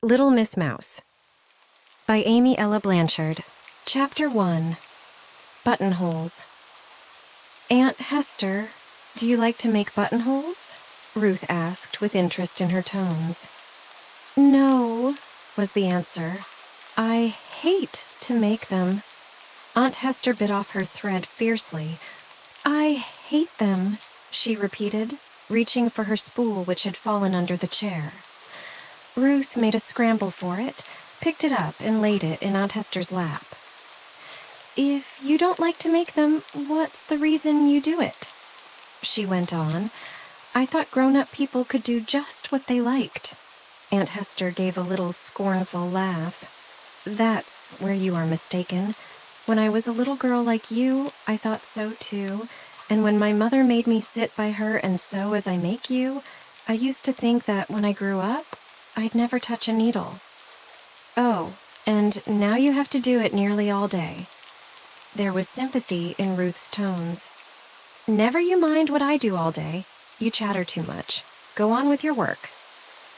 Little Miss Mouse by Amy Ella Blanchard. Chapter 1. Buttonholes. Aunt Hester, do you like to make buttonholes? Ruth asked with interest in her tones. No, was the answer. I hate to make them. Aunt Hester bit off her thread fiercely. I hate them, she repeated, reaching for her spool which had fallen under the chair. Ruth made a scramble for it, picked it up, and laid it in Aunt Hester's lap. If you don't like to make them, what's the reason you do it? She went on. I thought grown-up people could do just what they liked. Aunt Hester gave a little scornful laugh. That's where you are mistaken. When I was a little girl like you, I thought so too, and when my mother made me sit by her and sew as I make you, I used to think that when I grew up, I'd never touch a needle. Oh, and now you have to do it nearly all day. There was sympathy in Ruth's tones. Never you mind what I do all day. You chatter too much. Go on with your work.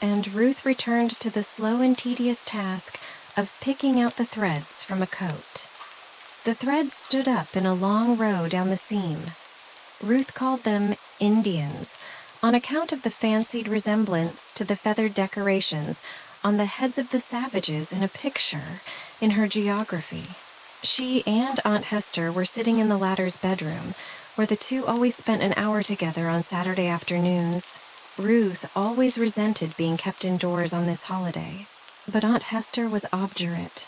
And Ruth returned to the slow and tedious task of picking out the threads from a coat. The threads stood up in a long row down the seam. Ruth called them Indians, on account of the fancied resemblance to the feathered decorations on the heads of the savages in a picture in her geography. She and Aunt Hester were sitting in the latter's bedroom, where the two always spent an hour together on Saturday afternoons. Ruth always resented being kept indoors on this holiday, but Aunt Hester was obdurate.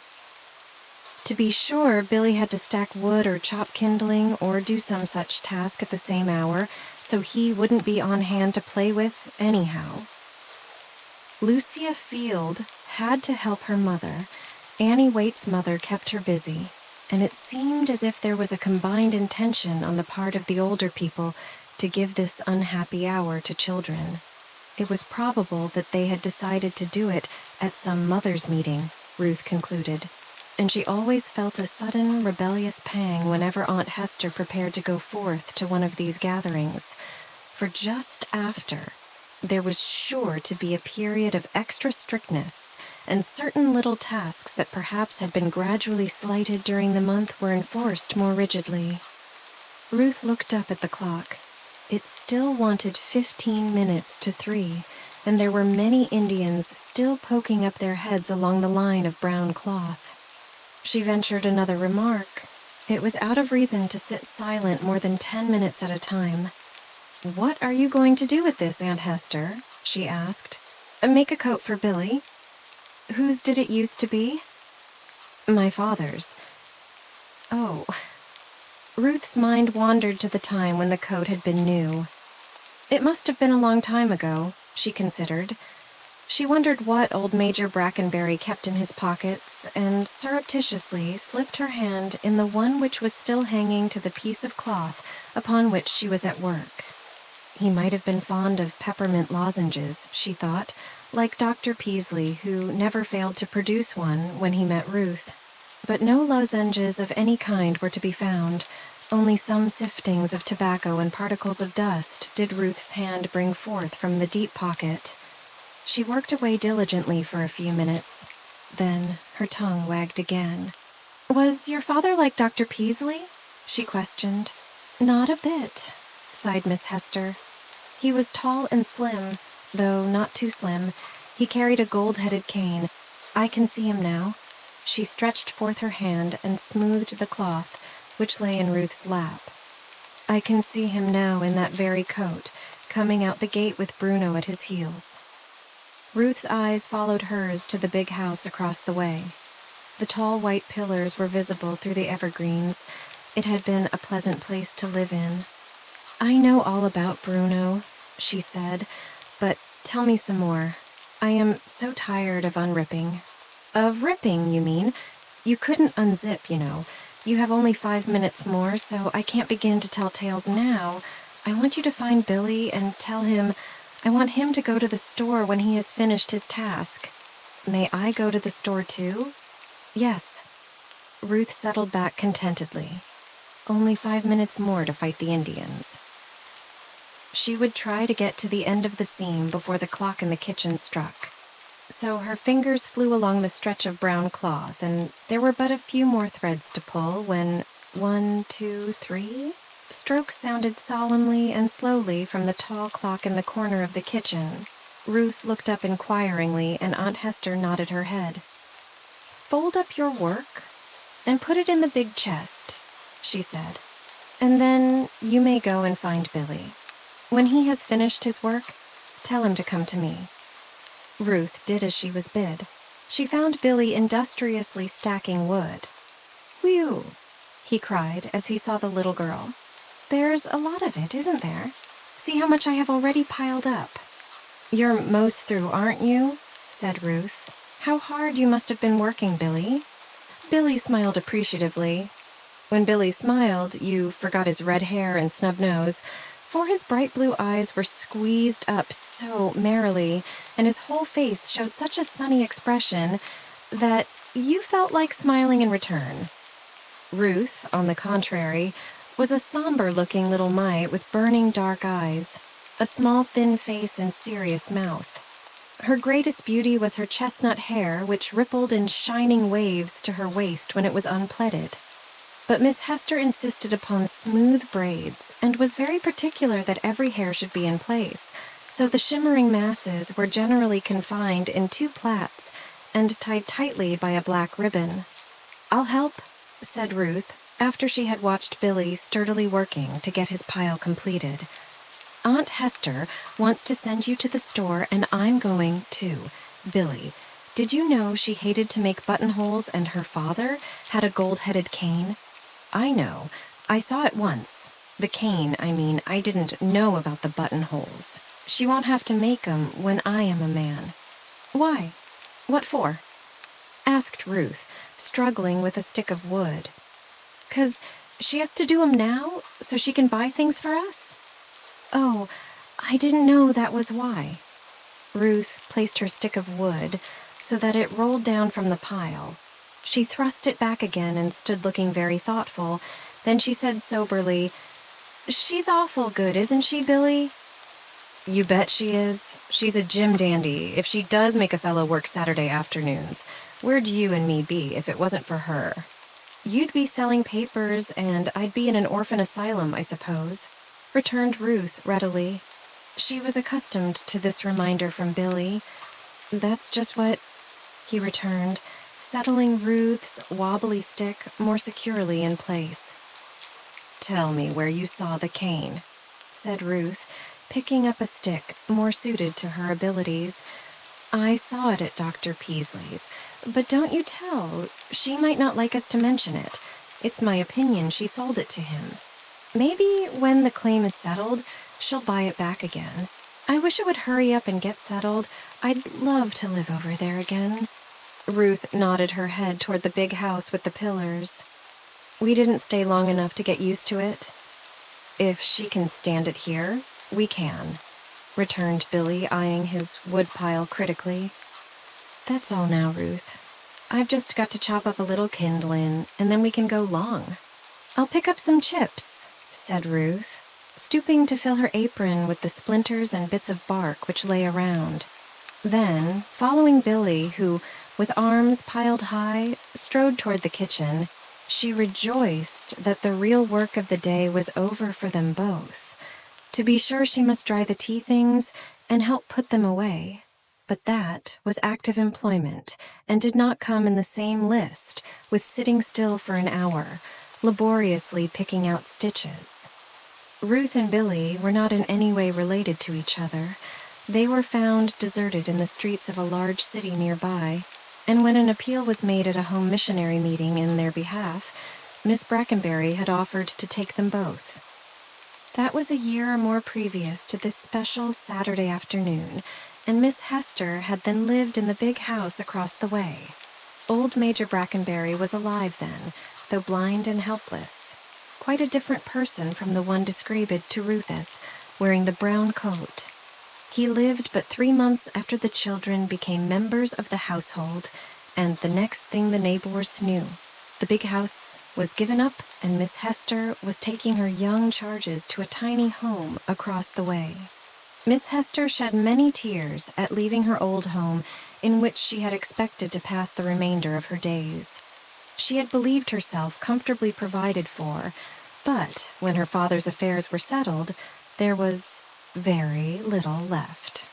To be sure, Billy had to stack wood or chop kindling or do some such task at the same hour, so he wouldn't be on hand to play with anyhow. Lucia Field had to help her mother. Annie Waite's mother kept her busy, and it seemed as if there was a combined intention on the part of the older people to give this unhappy hour to children. It was probable that they had decided to do it at some mothers' meeting, Ruth concluded, and she always felt a sudden rebellious pang whenever Aunt Hester prepared to go forth to one of these gatherings, for just after, there was sure to be a period of extra strictness, and certain little tasks that perhaps had been gradually slighted during the month were enforced more rigidly. Ruth looked up at the clock. It still wanted 15 minutes to 3, and there were many Indians still poking up their heads along the line of brown cloth. She ventured another remark. It was out of reason to sit silent more than 10 minutes at a time. What are you going to do with this, Aunt Hester? She asked. Make a coat for Billy. Whose did it used to be? My father's. Oh. Ruth's mind wandered to the time when the coat had been new. It must have been a long time ago, she considered. She wondered what old Major Brackenbury kept in his pockets, and surreptitiously slipped her hand in the one which was still hanging to the piece of cloth upon which she was at work. He might have been fond of peppermint lozenges, she thought, like Dr. Peasley, who never failed to produce one when he met Ruth. But no lozenges of any kind were to be found. Only some siftings of tobacco and particles of dust did Ruth's hand bring forth from the deep pocket. She worked away diligently for a few minutes. Then her tongue wagged again. Was your father like Dr. Peasley? She questioned. Not a bit, sighed Miss Hester. He was tall and slim, though not too slim. He carried a gold-headed cane. I can see him now. She stretched forth her hand and smoothed the cloth, which lay in Ruth's lap. I can see him now in that very coat, coming out the gate with Bruno at his heels. Ruth's eyes followed hers to the big house across the way. The tall white pillars were visible through the evergreens. It had been a pleasant place to live in. I know all about Bruno, she said, but tell me some more. I am so tired of unripping. Of ripping, you mean? You couldn't unzip, you know. You have only 5 minutes more, so I can't begin to tell tales now. I want you to find Billy and tell him I want him to go to the store when he has finished his task. May I go to the store too? Yes. Ruth settled back contentedly. Only 5 minutes more to fight the Indians. She would try to get to the end of the seam before the clock in the kitchen struck. So her fingers flew along the stretch of brown cloth, and there were but a few more threads to pull when 1, 2, 3 strokes sounded solemnly and slowly from the tall clock in the corner of the kitchen. Ruth looked up inquiringly, and Aunt Hester nodded her head. "Fold up your work and put it in the big chest," she said. "And then you may go and find Billy. When he has finished his work, tell him to come to me." Ruth did as she was bid. She found Billy industriously stacking wood. "Whew!" he cried as he saw the little girl. "There's a lot of it, isn't there? See how much I have already piled up." "You're most through, aren't you?" said Ruth. "How hard you must have been working, Billy." Billy smiled appreciatively. When Billy smiled, you forgot his red hair and snub nose, for his bright blue eyes were squeezed up so merrily, and his whole face showed such a sunny expression that you felt like smiling in return. Ruth, on the contrary, was a somber-looking little mite with burning dark eyes, a small thin face and serious mouth. Her greatest beauty was her chestnut hair, which rippled in shining waves to her waist when it was unplaited. But Miss Hester insisted upon smooth braids, and was very particular that every hair should be in place, so the shimmering masses were generally confined in 2 plaits and tied tightly by a black ribbon. "I'll help," said Ruth, after she had watched Billy sturdily working to get his pile completed. "Aunt Hester wants to send you to the store, and I'm going too. Billy, did you know she hated to make buttonholes and her father had a gold-headed cane?" "I know. I saw it once. The cane, I mean. I didn't know about the buttonholes. She won't have to make 'em when I am a man." "Why? What for?" asked Ruth, struggling with a stick of wood. "'Cause she has to do 'em now, so she can buy things for us?" "Oh, I didn't know that was why." Ruth placed her stick of wood so that it rolled down from the pile. She thrust it back again and stood looking very thoughtful. Then she said soberly, "She's awful good, isn't she, Billy?" "You bet she is. She's a gym dandy, if she does make a fellow work Saturday afternoons. Where'd you and me be if it wasn't for her?" "You'd be selling papers, and I'd be in an orphan asylum, I suppose," returned Ruth readily. She was accustomed to this reminder from Billy. "That's just what," he returned, settling Ruth's wobbly stick more securely in place. "Tell me where you saw the cane," said Ruth, picking up a stick more suited to her abilities. "I saw it at Dr. Peasley's, but don't you tell. She might not like us to mention it. It's my opinion she sold it to him. Maybe when the claim is settled, she'll buy it back again. I wish it would hurry up and get settled. I'd love to live over there again." Ruth nodded her head toward the big house with the pillars. "We didn't stay long enough to get used to it." "If she can stand it here, we can," returned Billy, eyeing his woodpile critically. "That's all now, Ruth. I've just got to chop up a little kindlin', and then we can go long." "I'll pick up some chips," said Ruth, stooping to fill her apron with the splinters and bits of bark which lay around. Then, following Billy, who, with arms piled high, strode toward the kitchen, she rejoiced that the real work of the day was over for them both. To be sure, she must dry the tea things and help put them away, but that was active employment and did not come in the same list with sitting still for an hour, laboriously picking out stitches. Ruth and Billy were not in any way related to each other. They were found deserted in the streets of a large city nearby, and when an appeal was made at a home missionary meeting in their behalf, Miss Brackenbury had offered to take them both. That was a year or more previous to this special Saturday afternoon, and Miss Hester had then lived in the big house across the way. Old Major Brackenbury was alive then, though blind and helpless. Quite a different person from the one described to Ruth as, wearing the brown coat. He lived but 3 months after the children became members of the household, and the next thing the neighbors knew, the big house was given up and Miss Hester was taking her young charges to a tiny home across the way. Miss Hester shed many tears at leaving her old home in which she had expected to pass the remainder of her days. She had believed herself comfortably provided for, but when her father's affairs were settled, there was very little left.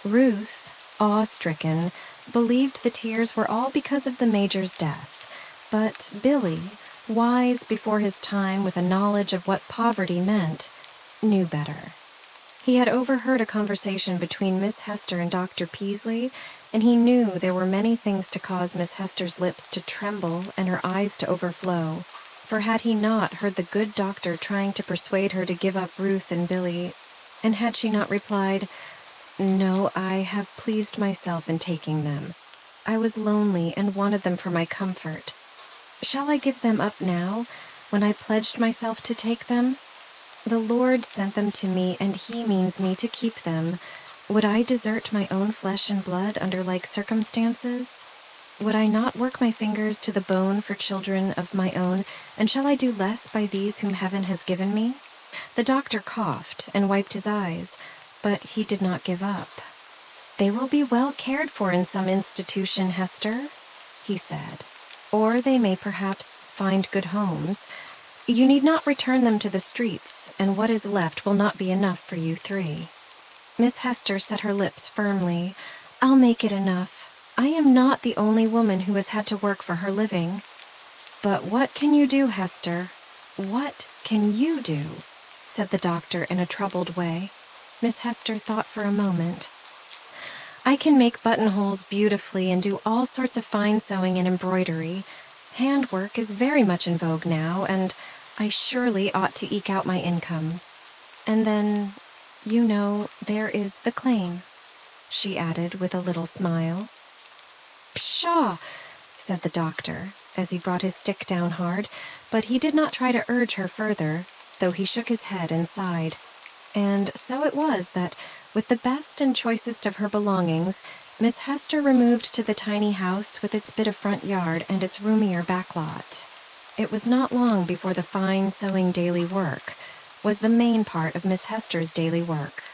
Ruth, awe-stricken, believed the tears were all because of the Major's death, but Billy, wise before his time with a knowledge of what poverty meant, knew better. He had overheard a conversation between Miss Hester and Dr. Peasley, and he knew there were many things to cause Miss Hester's lips to tremble and her eyes to overflow, for had he not heard the good doctor trying to persuade her to give up Ruth and Billy, and had she not replied, "No, I have pleased myself in taking them. I was lonely and wanted them for my comfort. Shall I give them up now, when I pledged myself to take them? The Lord sent them to me, and He means me to keep them. Would I desert my own flesh and blood under like circumstances? Would I not work my fingers to the bone for children of my own, and shall I do less by these whom heaven has given me?" The doctor coughed and wiped his eyes, but he did not give up. "They will be well cared for in some institution, Hester," he said, "or they may perhaps find good homes. You need not return them to the streets, and what is left will not be enough for you three." Miss Hester set her lips firmly. "I'll make it enough. I am not the only woman who has had to work for her living." "But what can you do, Hester? What can you do?" said the doctor in a troubled way. Miss Hester thought for a moment. "I can make buttonholes beautifully and do all sorts of fine sewing and embroidery. Handwork is very much in vogue now, and I surely ought to eke out my income. And then, you know, there is the claim," she added with a little smile. "Pshaw!" said the doctor, as he brought his stick down hard, but he did not try to urge her further, though he shook his head and sighed. And so it was that, with the best and choicest of her belongings, Miss Hester removed to the tiny house with its bit of front yard and its roomier back lot. It was not long before the fine sewing daily work was the main part of Miss Hester's daily work,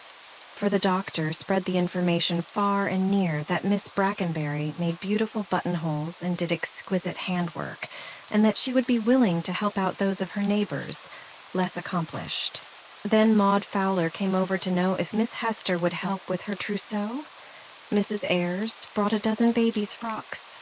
for the doctor spread the information far and near that Miss Brackenbury made beautiful buttonholes and did exquisite handwork, and that she would be willing to help out those of her neighbors, less accomplished. Then Maud Fowler came over to know if Miss Hester would help with her trousseau. Mrs. Ayres brought a dozen babies' frocks.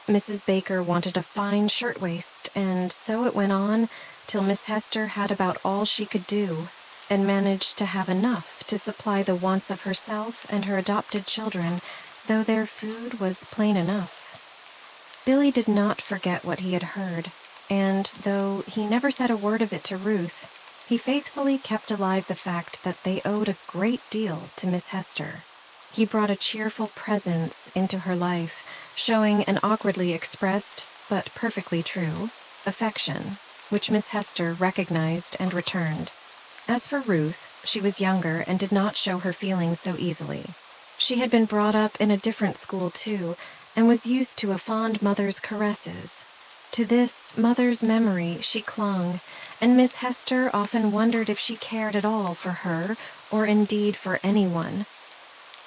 Mrs. Baker wanted a fine shirtwaist, and so it went on till Miss Hester had about all she could do, and managed to have enough to supply the wants of herself and her adopted children, though their food was plain enough. Billy did not forget what he had heard, and though he never said a word of it to Ruth, he faithfully kept alive the fact that they owed a great deal to Miss Hester. He brought a cheerful presence into her life, showing an awkwardly expressed, but perfectly true, affection, which Miss Hester recognized and returned. As for Ruth, she was younger and did not show her feelings so easily. She had been brought up in a different school, too, and was used to a fond mother's caresses. To this mother's memory she clung, and Miss Hester often wondered if she cared at all for her, or indeed for anyone.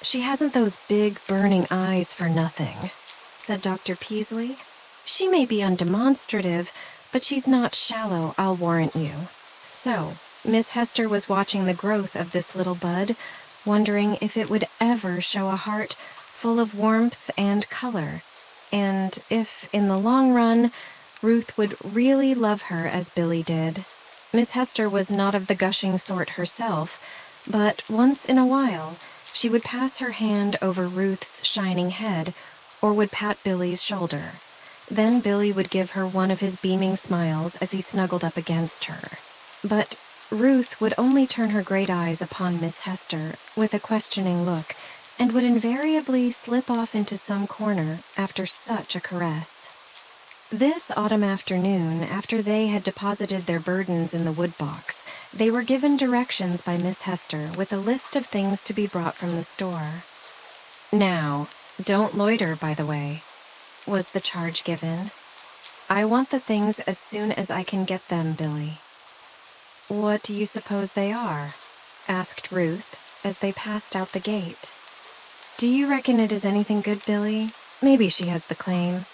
"She hasn't those big, burning eyes for nothing," said Dr. Peasley. "She may be undemonstrative, but she's not shallow, I'll warrant you." So, Miss Hester was watching the growth of this little bud, wondering if it would ever show a heart full of warmth and color, and if, in the long run, Ruth would really love her as Billy did. Miss Hester was not of the gushing sort herself, but once in a while she would pass her hand over Ruth's shining head, or would pat Billy's shoulder. Then Billy would give her one of his beaming smiles as he snuggled up against her. But Ruth would only turn her great eyes upon Miss Hester with a questioning look, and would invariably slip off into some corner after such a caress. This autumn afternoon, after they had deposited their burdens in the woodbox, they were given directions by Miss Hester with a list of things to be brought from the store. "Now, don't loiter, by the way," was the charge given. "I want the things as soon as I can get them, Billy." "What do you suppose they are?" asked Ruth as they passed out the gate. Do you reckon it is anything good, Billy? Maybe she has the claim.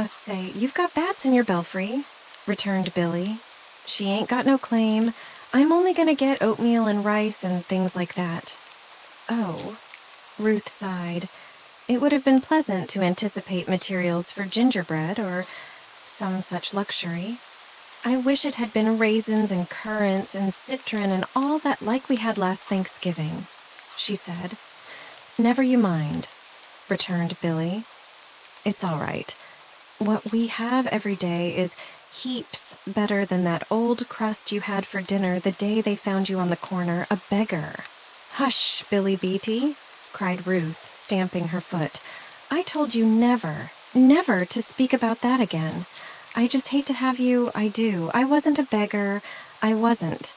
Say, you've got bats in your belfry, returned Billy. She ain't got no claim. I'm only gonna get oatmeal and rice and things like that. Oh, Ruth sighed. It would have been pleasant to anticipate materials for gingerbread or some such luxury. I wish it had been raisins and currants and citron and all that like we had last Thanksgiving, she said. Never you mind, returned Billy. It's all right. What we have every day is heaps better than that old crust you had for dinner the day they found you on the corner, a beggar. Hush, Billy Beatty, cried Ruth, stamping her foot. I told you never, never to speak about that again. I just hate to have you, I do. I wasn't a beggar. I wasn't.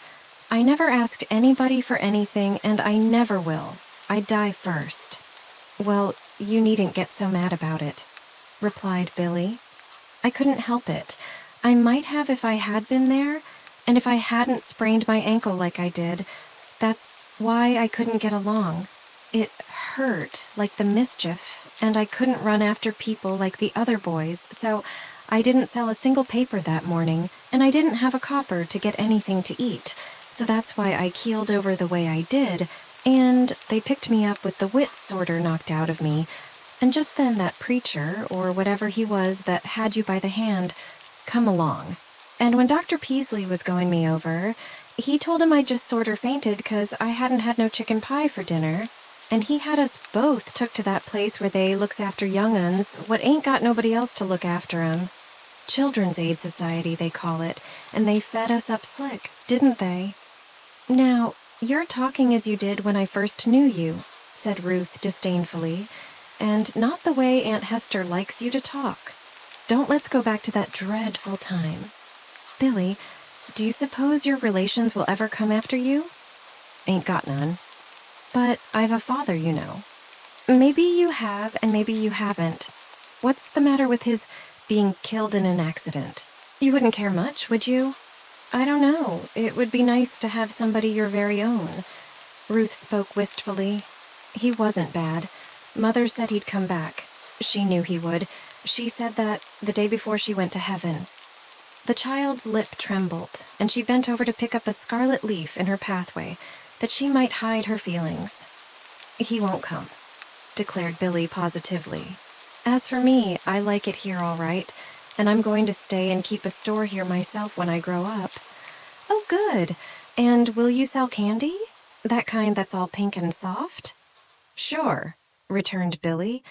I never asked anybody for anything, and I never will. I'd die first. Well, you needn't get so mad about it, replied Billy. I couldn't help it. I might have if I had been there, and if I hadn't sprained my ankle like I did. That's why I couldn't get along. It hurt like the mischief, and I couldn't run after people like the other boys, so I didn't sell a single paper that morning, and I didn't have a copper to get anything to eat, so that's why I keeled over the way I did, and they picked me up with the wits sorter knocked out of me, and just then that preacher, or whatever he was that had you by the hand, come along. And when Dr. Peasley was going me over, he told him I just sorter fainted 'cause I hadn't had no chicken pie for dinner, and he had us both took to that place where they looks after young uns what ain't got nobody else to look after 'em. Children's Aid Society, they call it, and they fed us up slick, didn't they? Now, you're talking as you did when I first knew you, said Ruth disdainfully, and not the way Aunt Hester likes you to talk. Don't let's go back to that dreadful time. Billy, do you suppose your relations will ever come after you? Ain't got none. But I've a father, you know. Maybe you have, and maybe you haven't. What's the matter with his being killed in an accident? You wouldn't care much, would you? I don't know. It would be nice to have somebody your very own. Ruth spoke wistfully. He wasn't bad. Mother said he'd come back. She knew he would. She said that the day before she went to heaven. The child's lip trembled, and she bent over to pick up a scarlet leaf in her pathway, that she might hide her feelings. He won't come, declared Billy positively. As for me, I like it here all right, and I'm going to stay and keep a store here myself when I grow up. Oh, good. And will you sell candy? That kind that's all pink and soft? Sure, returned Billy.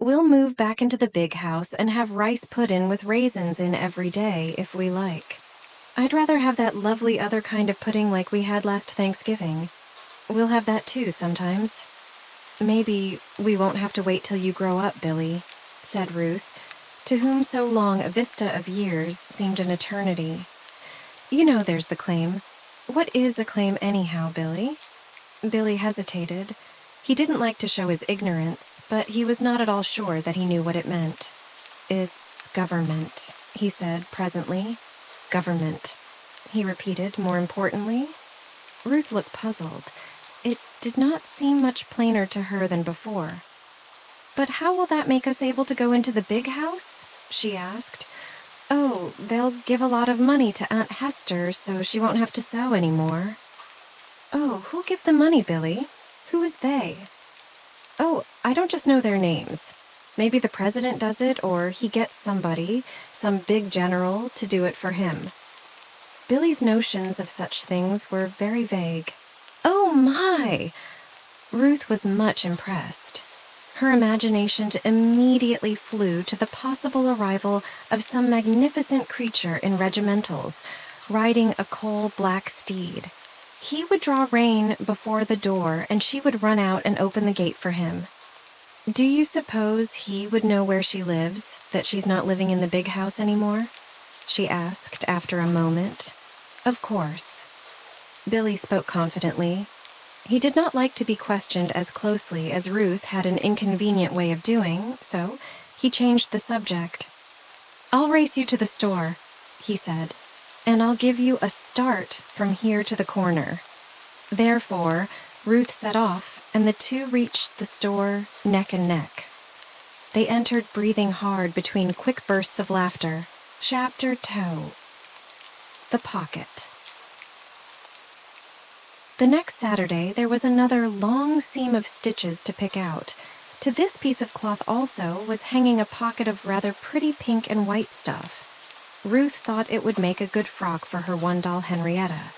We'll move back into the big house and have rice pudding with raisins in every day, if we like. I'd rather have that lovely other kind of pudding like we had last Thanksgiving. We'll have that too sometimes. Maybe we won't have to wait till you grow up, Billy, said Ruth, to whom so long a vista of years seemed an eternity. You know there's the claim. What is a claim anyhow, Billy? Billy hesitated. He didn't like to show his ignorance, but he was not at all sure that he knew what it meant. It's government, he said presently. Government, he repeated more importantly. Ruth looked puzzled. It did not seem much plainer to her than before. But how will that make us able to go into the big house? She asked. Oh, they'll give a lot of money to Aunt Hester so she won't have to sew any more. Oh, who'll give the money, Billy? Who is they? Oh, I don't just know their names. Maybe the president does it, or he gets somebody, some big general, to do it for him. Billy's notions of such things were very vague. Oh, my! Ruth was much impressed. Her imagination immediately flew to the possible arrival of some magnificent creature in regimentals, riding a coal-black steed. He would draw rein before the door, and she would run out and open the gate for him. Do you suppose he would know where she lives, that she's not living in the big house anymore? She asked after a moment. Of course. Billy spoke confidently. He did not like to be questioned as closely as Ruth had an inconvenient way of doing, so he changed the subject. I'll race you to the store, he said, and I'll give you a start from here to the corner. Therefore, Ruth set off, and the two reached the store neck and neck. They entered breathing hard between quick bursts of laughter. Chapter 2. The Pocket. The next Saturday, there was another long seam of stitches to pick out. To this piece of cloth also was hanging a pocket of rather pretty pink and white stuff. Ruth thought it would make a good frock for her one doll Henrietta.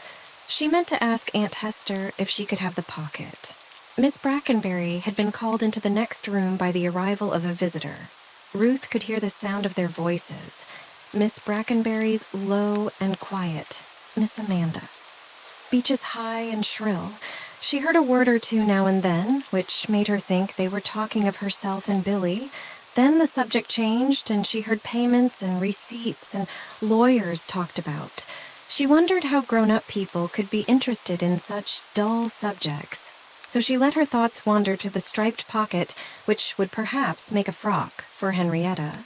She meant to ask Aunt Hester if she could have the pocket. Miss Brackenbury had been called into the next room by the arrival of a visitor. Ruth could hear the sound of their voices. Miss Brackenbury's low and quiet, Miss Amanda. Beech's high and shrill. She heard a word or two now and then, which made her think they were talking of herself and Billy. Then the subject changed, and she heard payments and receipts and lawyers talked about. She wondered how grown-up people could be interested in such dull subjects. So she let her thoughts wander to the striped pocket, which would perhaps make a frock for Henrietta.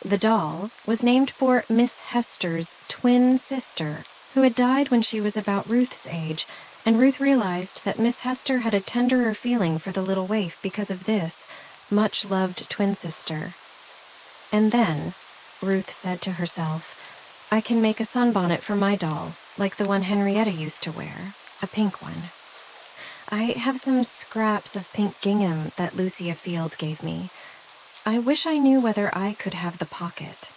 The doll was named for Miss Hester's twin sister, who had died when she was about Ruth's age, and Ruth realized that Miss Hester had a tenderer feeling for the little waif because of this much-loved twin sister. And then, Ruth said to herself, I can make a sunbonnet for my doll, like the one Henrietta used to wear, a pink one. I have some scraps of pink gingham that Lucia Field gave me. I wish I knew whether I could have the pocket.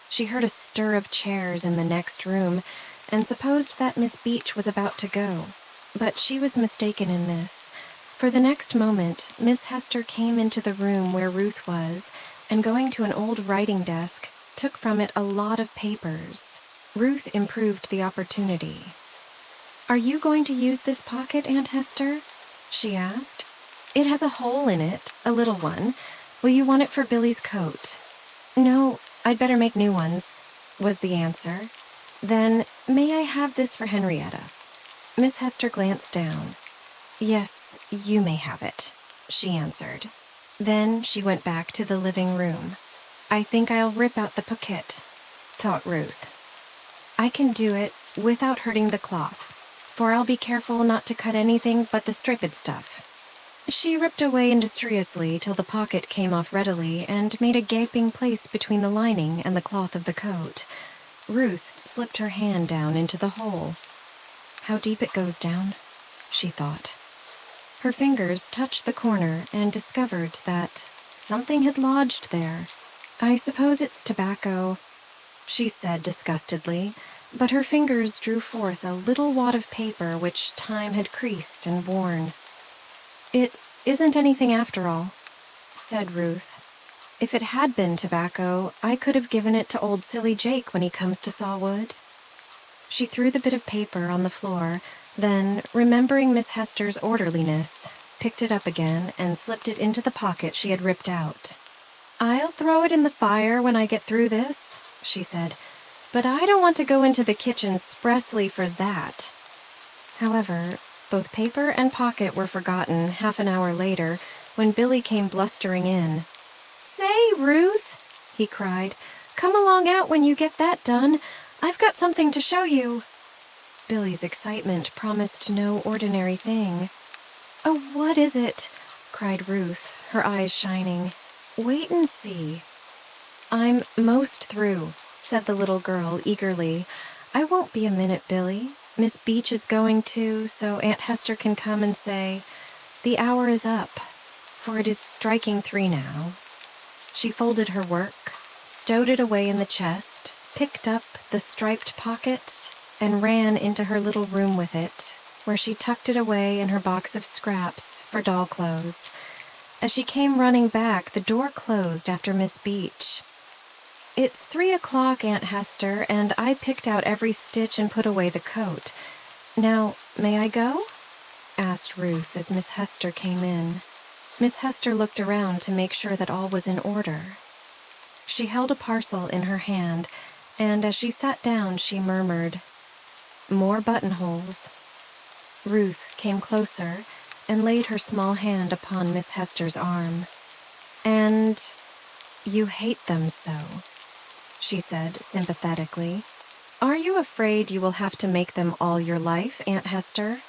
She heard a stir of chairs in the next room, and supposed that Miss Beech was about to go. But she was mistaken in this, for the next moment Miss Hester came into the room where Ruth was, and going to an old writing desk, took from it a lot of papers. Ruth improved the opportunity. Are you going to use this pocket, Aunt Hester? She asked. It has a hole in it, a little one. Will you want it for Billy's coat? No, I'd better make new ones, was the answer. Then, may I have this for Henrietta? Miss Hester glanced down. Yes, you may have it, she answered. Then she went back to the living room. I think I'll rip out the pocket, thought Ruth. I can do it without hurting the cloth, for I'll be careful not to cut anything but the striped stuff. She ripped away industriously till the pocket came off readily and made a gaping place between the lining and the cloth of the coat. Ruth slipped her hand down into the hole. How deep it goes down, she thought. Her fingers touched the corner and discovered that something had lodged there. I suppose it's tobacco, she said disgustedly, but her fingers drew forth a little wad of paper which time had creased and worn. It isn't anything after all, said Ruth. If it had been tobacco, I could have given it to old silly Jake when he comes to saw wood. She threw the bit of paper on the floor, then, remembering Miss Hester's orderliness, picked it up again and slipped it into the pocket she had ripped out. I'll throw it in the fire when I get through this, she said, but I don't want to go into the kitchen expressly for that. However, both paper and pocket were forgotten half an hour later when Billy came blustering in. Say, Ruth, he cried, come along out when you get that done. I've got something to show you. Billy's excitement promised no ordinary thing. Oh, what is it? Cried Ruth, her eyes shining. Wait and see. I'm most through, said the little girl eagerly. I won't be a minute, Billy. Miss Beech is going to, so Aunt Hester can come and say, the hour is up, for it is striking 3 now. She folded her work, stowed it away in the chest, picked up the striped pocket, and ran into her little room with it, where she tucked it away in her box of scraps for doll clothes. As she came running back, the door closed after Miss Beech. It's 3 o'clock, Aunt Hester, and I picked out every stitch and put away the coat. Now, may I go? Asked Ruth as Miss Hester came in. Miss Hester looked around to make sure that all was in order. She held a parcel in her hand, and as she sat down, she murmured, More buttonholes. Ruth came closer and laid her small hand upon Miss Hester's arm. And you hate them so, she said sympathetically. Are you afraid you will have to make them all your life, Aunt Hester?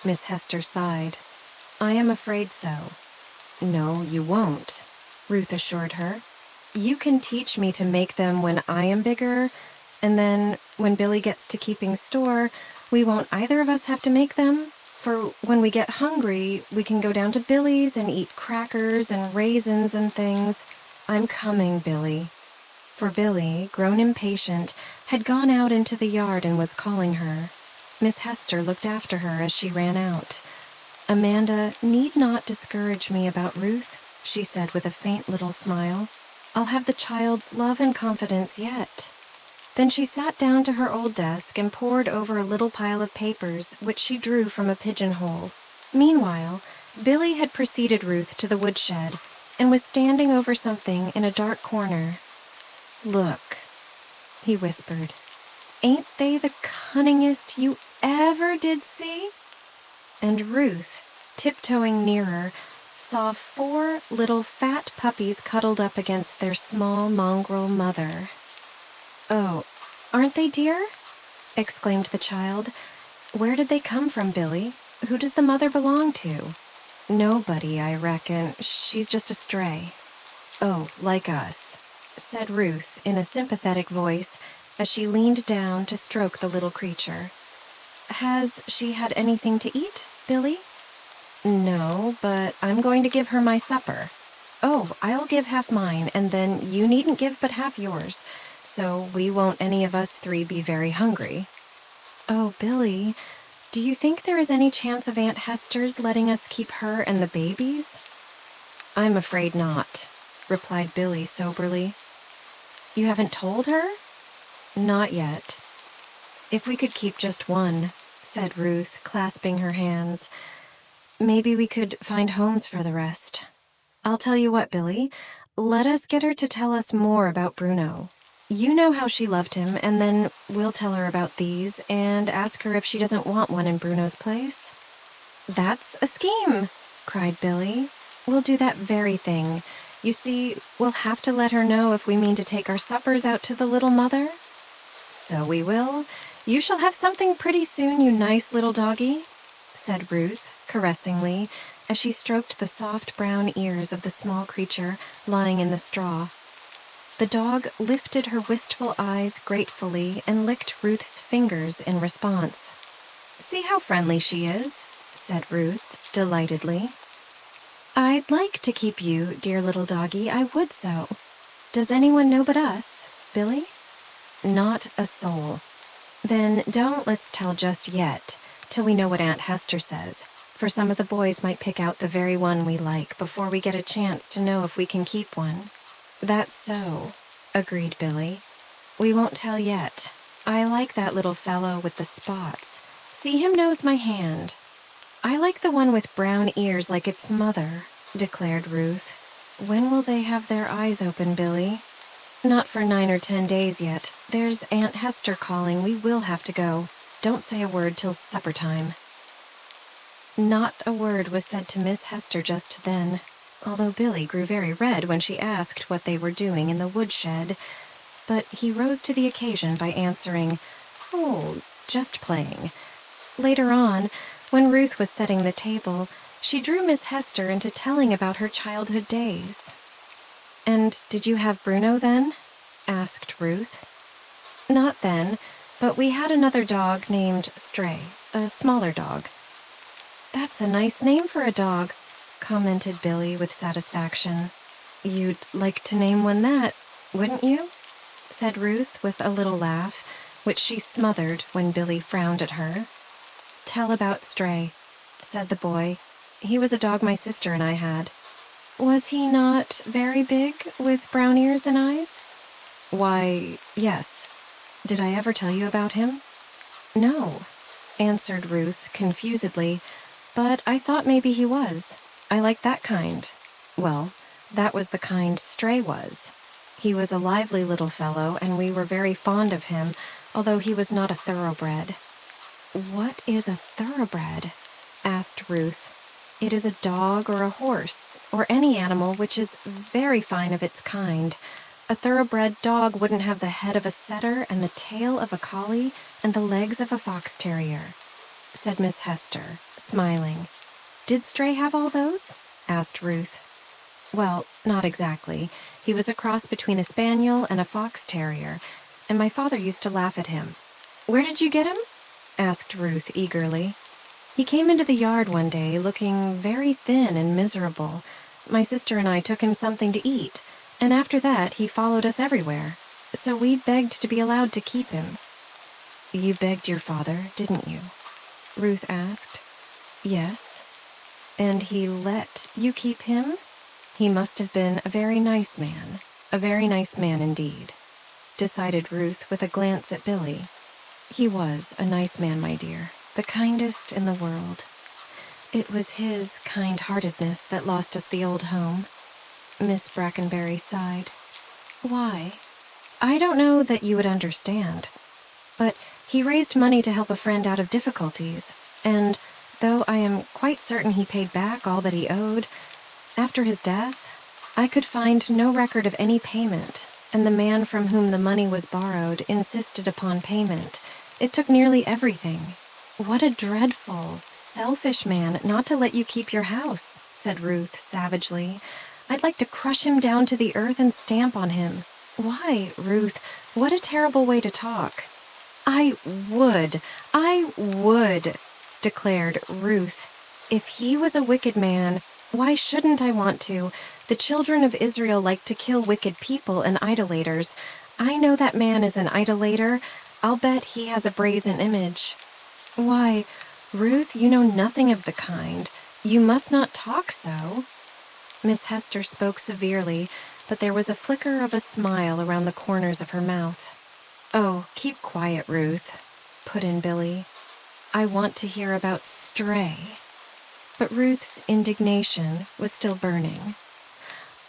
Miss Hester sighed. I am afraid so. No, you won't, Ruth assured her. You can teach me to make them when I am bigger, and then when Billy gets to keeping store, we won't either of us have to make them. For when we get hungry, we can go down to Billy's and eat crackers and raisins and things. I'm coming, Billy. For Billy, grown impatient, had gone out into the yard and was calling her. Miss Hester looked after her as she ran out. Amanda need not discourage me about Ruth, she said with a faint little smile. I'll have the child's love and confidence yet. Then she sat down to her old desk and pored over a little pile of papers, which she drew from a pigeonhole. Meanwhile, Billy had preceded Ruth to the woodshed and was standing over something in a dark corner. Look, he whispered. Ain't they the cunningest you ever did see? And Ruth, tiptoeing nearer, saw 4 little fat puppies cuddled up against their small mongrel mother. Oh, aren't they dear? Exclaimed the child. Where did they come from, Billy? Who does the mother belong to? Nobody, I reckon. She's just a stray. Oh, like us, said Ruth in a sympathetic voice as she leaned down to stroke the little creature. Has she had anything to eat, Billy? No, but I'm going to give her my supper. Oh, I'll give half mine, and then you needn't give but half yours, so we won't any of us 3 be very hungry. Oh, Billy, do you think there is any chance of Aunt Hester's letting us keep her and the babies? I'm afraid not, replied Billy soberly. You haven't told her? Not yet. If we could keep just one, said Ruth, clasping her hands, maybe we could find homes for the rest. I'll tell you what, Billy, let us get her to tell us more about Bruno. You know how she loved him, and then we'll tell her about these and ask her if she doesn't want one in Bruno's place. That's a scheme, cried Billy. We'll do that very thing. You see, we'll have to let her know if we mean to take our suppers out to the little mother. So we will. You shall have something pretty soon, you nice little doggy, said Ruth, caressingly, as she stroked the soft brown ears of the small creature lying in the straw. The dog lifted her wistful eyes gratefully and licked Ruth's fingers in response. See how friendly she is, said Ruth, delightedly. I'd like to keep you, dear little doggy, I would so. Does anyone know but us, Billy? Not a soul. Then don't let's tell just yet, till we know what Aunt Hester says, for some of the boys might pick out the very one we like before we get a chance to know if we can keep one. That's so, agreed Billy. We won't tell yet. I like that little fellow with the spots. See, him knows my hand. I like the one with brown ears like its mother, declared Ruth. When will they have their eyes open, Billy? Not for 9 or 10 days yet. There's Aunt Hester calling. We will have to go. Don't say a word till supper time. Not a word was said to Miss Hester just then, although Billy grew very red when she asked what they were doing in the woodshed, but he rose to the occasion by answering, "Oh, just playing." Later on, when Ruth was setting the table, she drew Miss Hester into telling about her childhood days. "And did you have Bruno then?" asked Ruth. "Not then, but we had another dog named Stray, a smaller dog." "That's a nice name for a dog," commented Billy with satisfaction. "You'd like to name one that, wouldn't you?" said Ruth with a little laugh, which she smothered when Billy frowned at her. "Tell about Stray," said the boy. "He was a dog my sister and I had." "Was he not very big, with brown ears and eyes?" "Why, yes. Did I ever tell you about him?" "No," answered Ruth confusedly, "but I thought maybe he was. I like that kind." "Well, that was the kind Stray was. He was a lively little fellow, and we were very fond of him, although he was not a thoroughbred." "What is a thoroughbred?" asked Ruth. "It is a dog or a horse, or any animal which is very fine of its kind. A thoroughbred dog wouldn't have the head of a setter and the tail of a collie and the legs of a fox terrier," said Miss Hester, smiling. Did Stray have all those? Asked Ruth. Well, not exactly. He was a cross between a spaniel and a fox terrier, and my father used to laugh at him. Where did you get him? Asked Ruth eagerly. He came into the yard one day looking very thin and miserable. My sister and I took him something to eat, and after that he followed us everywhere. So we begged to be allowed to keep him. You begged your father, didn't you? Ruth asked. Yes. And he let you keep him? He must have been a very nice man indeed, decided Ruth with a glance at Billy. He was a nice man, my dear, the kindest in the world. It was his kind-heartedness that lost us the old home. Miss Brackenbury sighed. Why? I don't know that you would understand, but he raised money to help a friend out of difficulties, and though I am quite certain he paid back all that he owed, after his death, I could find no record of any payment, and the man from whom the money was borrowed insisted upon payment. It took nearly everything. What a dreadful, selfish man not to let you keep your house, said Ruth savagely. I'd like to crush him down to the earth and stamp on him. Why, Ruth, what a terrible way to talk. I would, declared Ruth. If he was a wicked man, why shouldn't I want to? The children of Israel like to kill wicked people and idolaters. I know that man is an idolater. I'll bet he has a brazen image. Why, Ruth, you know nothing of the kind. You must not talk so. Miss Hester spoke severely, but there was a flicker of a smile around the corners of her mouth. Oh, keep quiet, Ruth, put in Billy. I want to hear about Stray. But Ruth's indignation was still burning.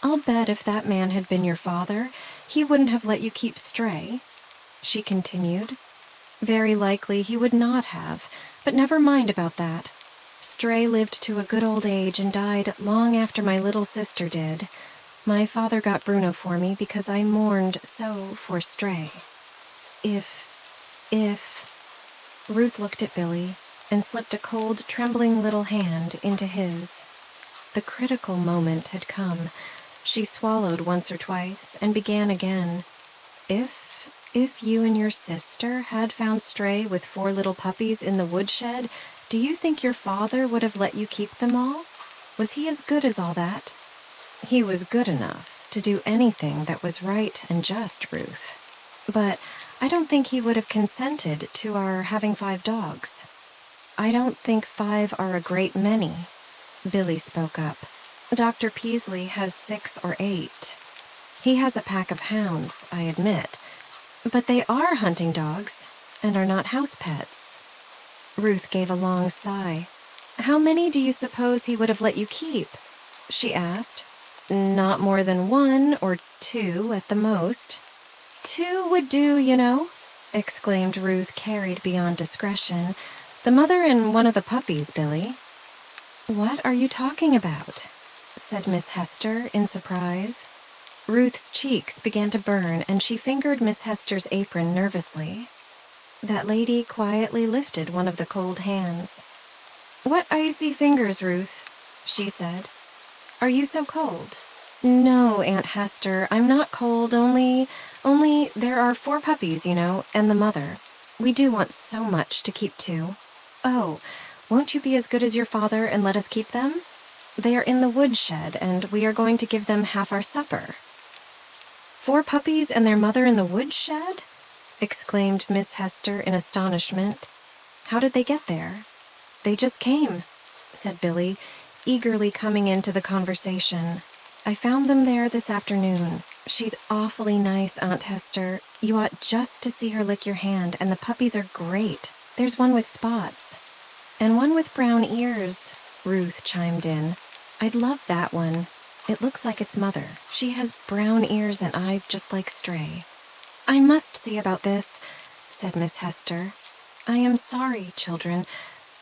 I'll bet if that man had been your father, he wouldn't have let you keep Stray, she continued. Very likely he would not have, but never mind about that. Stray lived to a good old age and died long after my little sister did. My father got Bruno for me because I mourned so for Stray. If... Ruth looked at Billy and slipped a cold, trembling little hand into his. The critical moment had come. She swallowed once or twice and began again. If you and your sister had found Stray with 4 little puppies in the woodshed, do you think your father would have let you keep them all? Was he as good as all that? He was good enough to do anything that was right and just, Ruth. But I don't think he would have consented to our having 5 dogs. I don't think 5 are a great many, Billy spoke up. Dr. Peasley has 6 or 8. He has a pack of hounds, I admit, but they are hunting dogs and are not house pets. Ruth gave a long sigh. How many do you suppose he would have let you keep? She asked. Not more than 1 or 2 at the most. 2 would do, you know, exclaimed Ruth, carried beyond discretion. The mother and one of the puppies, Billy. What are you talking about? Said Miss Hester in surprise. Ruth's cheeks began to burn, and she fingered Miss Hester's apron nervously. That lady quietly lifted one of the cold hands. What icy fingers, Ruth, she said. Are you so cold? No, Aunt Hester, I'm not cold, only there are 4 puppies, you know, and the mother. We do want so much to keep 2. Oh, won't you be as good as your father and let us keep them? They are in the woodshed, and we are going to give them half our supper. 4 puppies and their mother in the woodshed? Exclaimed Miss Hester in astonishment. How did they get there? They just came, said Billy, eagerly coming into the conversation. I found them there this afternoon. She's awfully nice, Aunt Hester. You ought just to see her lick your hand, and the puppies are great. There's one with spots. And one with brown ears, Ruth chimed in. I'd love that one. It looks like its mother. She has brown ears and eyes just like Stray. I must see about this, said Miss Hester. I am sorry, children,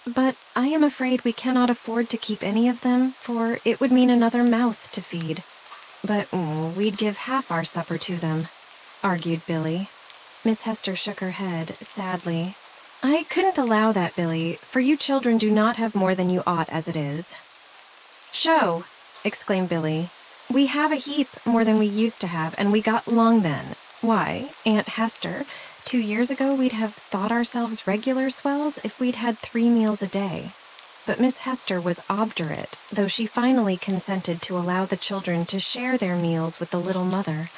but I am afraid we cannot afford to keep any of them, for it would mean another mouth to feed. But we'd give half our supper to them, argued Billy. Miss Hester shook her head sadly. I couldn't allow that, Billy, for you children do not have more than you ought as it is. "Show!" exclaimed Billy. "We have a heap more than we used to have, and we got along then. Why, Aunt Hester, 2 years ago we'd have thought ourselves regular swells if we'd had 3 meals a day." But Miss Hester was obdurate, though she finally consented to allow the children to share their meals with the little mother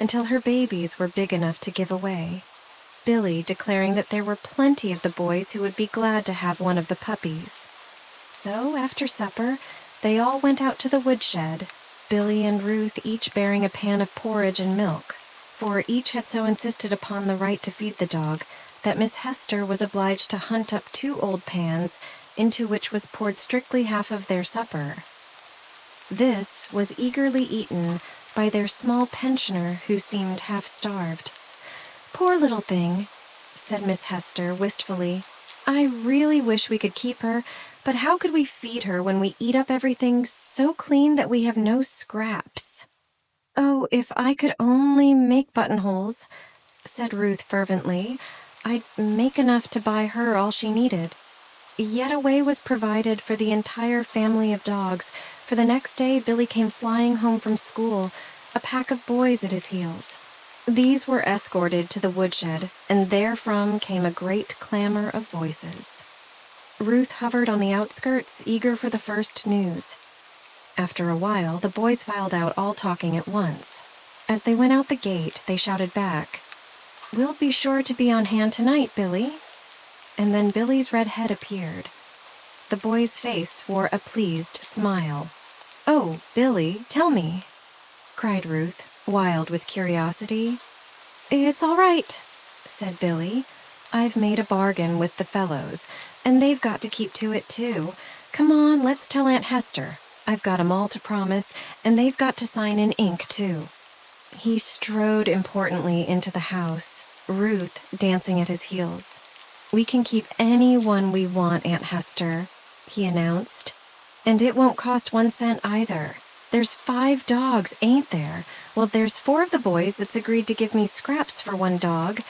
until her babies were big enough to give away, Billy declaring that there were plenty of the boys who would be glad to have one of the puppies. So, after supper, they all went out to the woodshed, Billy and Ruth each bearing a pan of porridge and milk, for each had so insisted upon the right to feed the dog that Miss Hester was obliged to hunt up 2 old pans into which was poured strictly half of their supper. This was eagerly eaten by their small pensioner who seemed half-starved. "Poor little thing," said Miss Hester wistfully. "I really wish we could keep her, but how could we feed her when we eat up everything so clean that we have no scraps?" "Oh, if I could only make buttonholes," said Ruth fervently, "I'd make enough to buy her all she needed." Yet a way was provided for the entire family of dogs, for the next day Billy came flying home from school, a pack of boys at his heels. These were escorted to the woodshed, and therefrom came a great clamor of voices. Ruth hovered on the outskirts, eager for the first news. After a while, the boys filed out, all talking at once. As they went out the gate, they shouted back, "We'll be sure to be on hand tonight, Billy." And then Billy's red head appeared. The boy's face wore a pleased smile. "Oh, Billy, tell me," cried Ruth, wild with curiosity. "It's all right," said Billy. "I've made a bargain with the fellows, and they've got to keep to it too. Come on, let's tell Aunt Hester. I've got 'em all to promise, and they've got to sign in ink too." He strode importantly into the house, Ruth dancing at his heels. "We can keep any one we want, Aunt Hester," he announced. "And it won't cost 1 cent either. There's 5 dogs, ain't there? Well, there's 4 of the boys that's agreed to give me scraps for 1 dog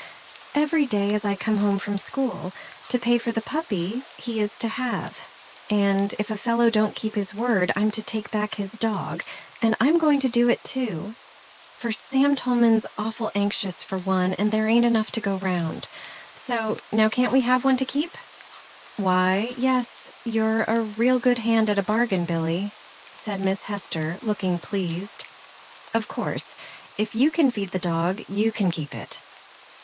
every day as I come home from school, to pay for the puppy he is to have. And if a fellow don't keep his word, I'm to take back his dog, and I'm going to do it too. For Sam Tolman's awful anxious for one, and there ain't enough to go round. So, now can't we have one to keep?" "Why, yes, you're a real good hand at a bargain, Billy," said Miss Hester, looking pleased. "Of course, if you can feed the dog, you can keep it.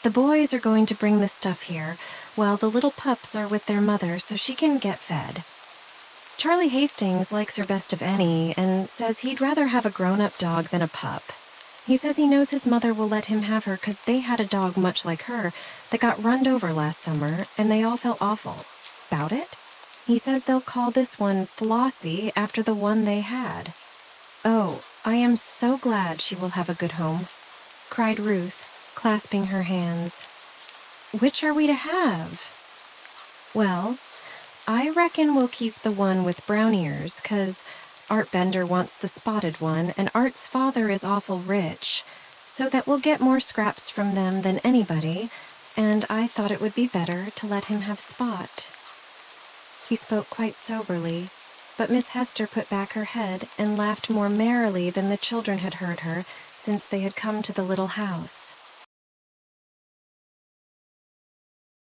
The boys are going to bring the stuff here, while the little pups are with their mother so she can get fed. Charlie Hastings likes her best of any, and says he'd rather have a grown-up dog than a pup. He says he knows his mother will let him have her 'cause they had a dog much like her that got runned over last summer, and they all felt awful 'bout it. He says they'll call this one Flossie after the one they had." "Oh, I am so glad she will have a good home," cried Ruth, clasping her hands. "Which are we to have?" "Well, I reckon we'll keep the one with brown ears, 'cause Art Bender wants the spotted one, and Art's father is awful rich, so that we'll get more scraps from them than anybody, and I thought it would be better to let him have Spot." He spoke quite soberly, but Miss Hester put back her head and laughed more merrily than the children had heard her since they had come to the little house.